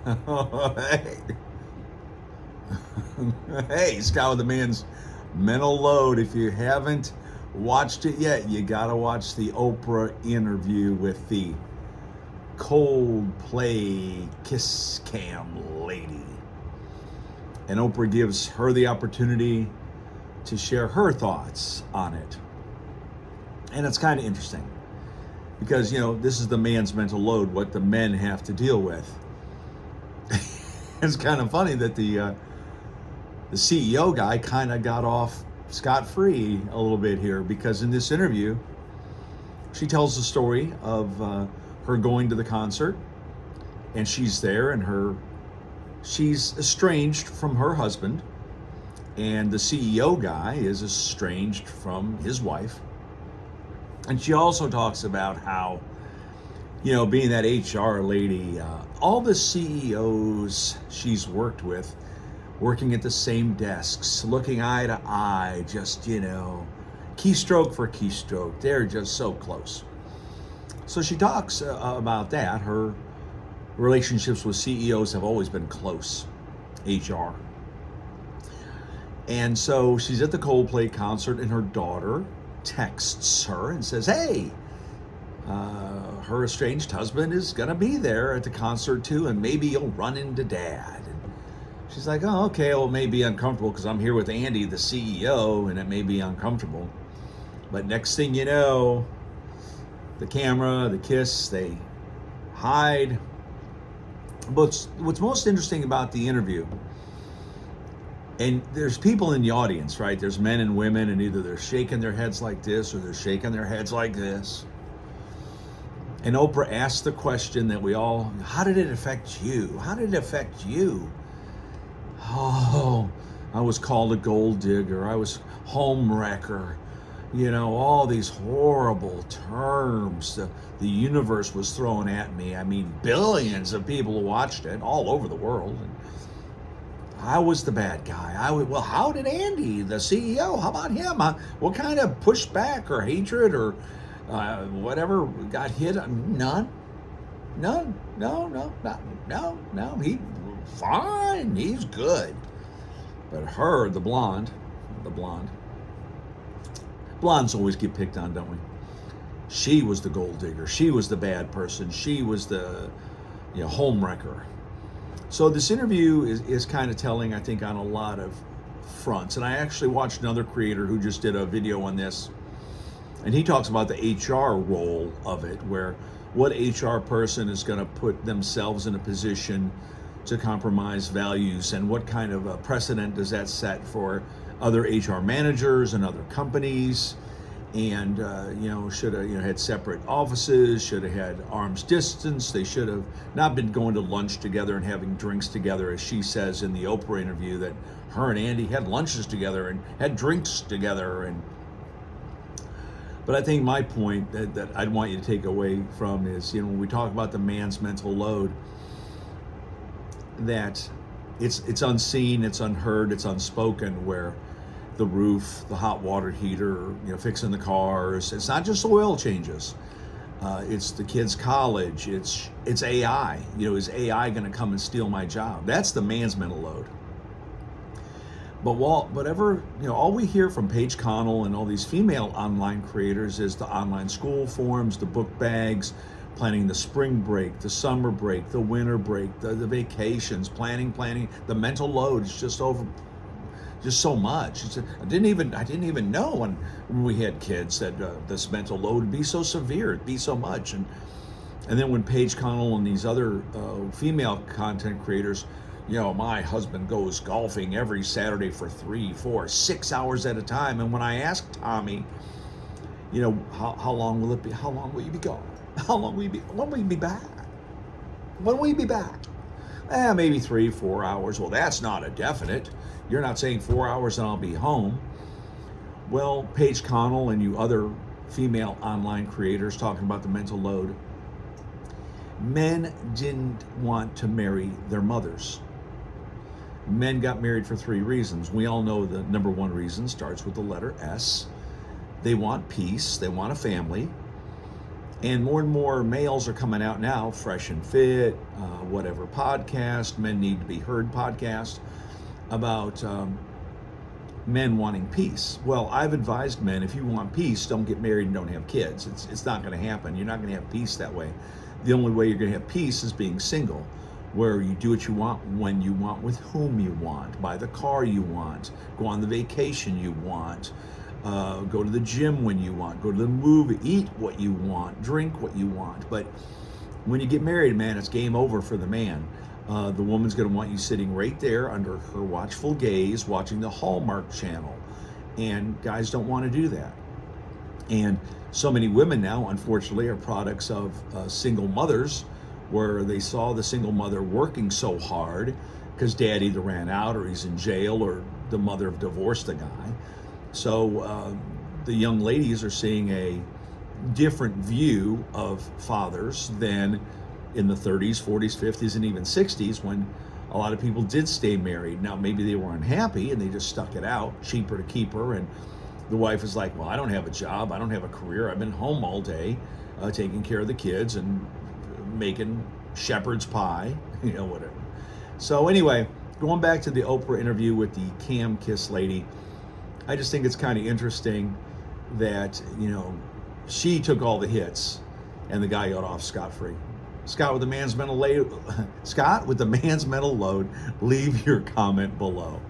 Hey, hey, Scott with the Man's Mental Load. If you haven't watched it yet, you gotta watch the Oprah interview with the Coldplay Kiss Cam lady. And Oprah gives her the opportunity to share her thoughts on it. And it's kind of interesting because, this is the man's mental load, what the men have to deal with. It's kind of funny that the CEO guy kind of got off scot-free a little bit here, because in this interview, she tells the story of her going to the concert, and she's there, and she's estranged from her husband, and the CEO guy is estranged from his wife. And she also talks about how, being that HR lady, all the CEOs she's worked with, working at the same desks, looking eye to eye, just, keystroke for keystroke. They're just so close. So she talks about that. Her relationships with CEOs have always been close, HR. And so she's at the Coldplay concert, and her daughter texts her and says, hey, her estranged husband is going to be there at the concert too, and maybe you'll run into dad. And she's like, oh, okay, well, it may be uncomfortable because I'm here with Andy, the CEO, and it may be uncomfortable. But next thing you know, the camera, the kiss, they hide. But what's most interesting about the interview, and there's people in the audience, right? There's men and women, and either they're shaking their heads like this or they're shaking their heads like this. And Oprah asked the question that how did it affect you? How did it affect you? Oh, I was called a gold digger. I was home wrecker. All these horrible terms the universe was throwing at me. I mean, billions of people watched it all over the world. And I was the bad guy. Well, how did Andy, the CEO, how about him? What kind of pushback or hatred or whatever got hit? None. No. He fine. He's good. But her, the blonde, blondes always get picked on, don't we? She was the gold digger. She was the bad person. She was the home wrecker. So this interview is kind of telling, I think, on a lot of fronts. And I actually watched another creator who just did a video on this, and he talks about the HR role of it, where what HR person is going to put themselves in a position to compromise values, and what kind of a precedent does that set for other HR managers and other companies. And should have had separate offices, should have had arm's distance. They should have not been going to lunch together and having drinks together, as she says in the Oprah interview, that her and Andy had lunches together and had drinks together. But I think my point that I'd want you to take away from is, when we talk about the man's mental load, that it's unseen, it's unheard, it's unspoken, where the roof, the hot water heater, fixing the cars. It's not just oil changes. It's the kids' college. It's AI. Is AI going to come and steal my job? That's the man's mental load. But whatever, all we hear from Paige Connell and all these female online creators is the online school forums, the book bags, planning the spring break, the summer break, the winter break, the vacations, planning. The mental load is just so much. I didn't even know when we had kids that this mental load would be so severe, it'd be so much. And then when Paige Connell and these other female content creators, my husband goes golfing every Saturday for 3, 4, 6 hours at a time. And when I asked Tommy, how long will it be? How long will you be gone? How long will you be? When will you be back? When will you be back? Maybe 3, 4 hours. Well, that's not a definite. You're not saying 4 hours and I'll be home. Well, Paige Connell and you other female online creators talking about the mental load. Men didn't want to marry their mothers. Men got married for 3 reasons. We all know the number one reason starts with the letter S. They want peace. They want a family. And more males are coming out now, Fresh and Fit, whatever podcast, Men Need to Be Heard podcast, about men wanting peace. Well, I've advised men, if you want peace, don't get married and don't have kids. It's not going to happen. You're not going to have peace that way. The only way you're going to have peace is being single, where you do what you want, when you want, with whom you want, buy the car you want, go on the vacation you want, go to the gym when you want, go to the movie, eat what you want, drink what you want. But when you get married, man, it's game over for the man. The woman's going to want you sitting right there under her watchful gaze, watching the Hallmark Channel. And guys don't want to do that. And so many women now, unfortunately, are products of single mothers, where they saw the single mother working so hard because dad either ran out or he's in jail or the mother divorced the guy. So the young ladies are seeing a different view of fathers than in the 30s, 40s, 50s, and even 60s, when a lot of people did stay married. Now, maybe they were unhappy and they just stuck it out, cheaper to keep her. And the wife is like, well, I don't have a job, I don't have a career, I've been home all day taking care of the kids and making shepherd's pie, whatever. So anyway, going back to the Oprah interview with the Cam Kiss lady, I just think it's kind of interesting that, she took all the hits and the guy got off scot-free. Scott with the man's mental load, leave your comment below.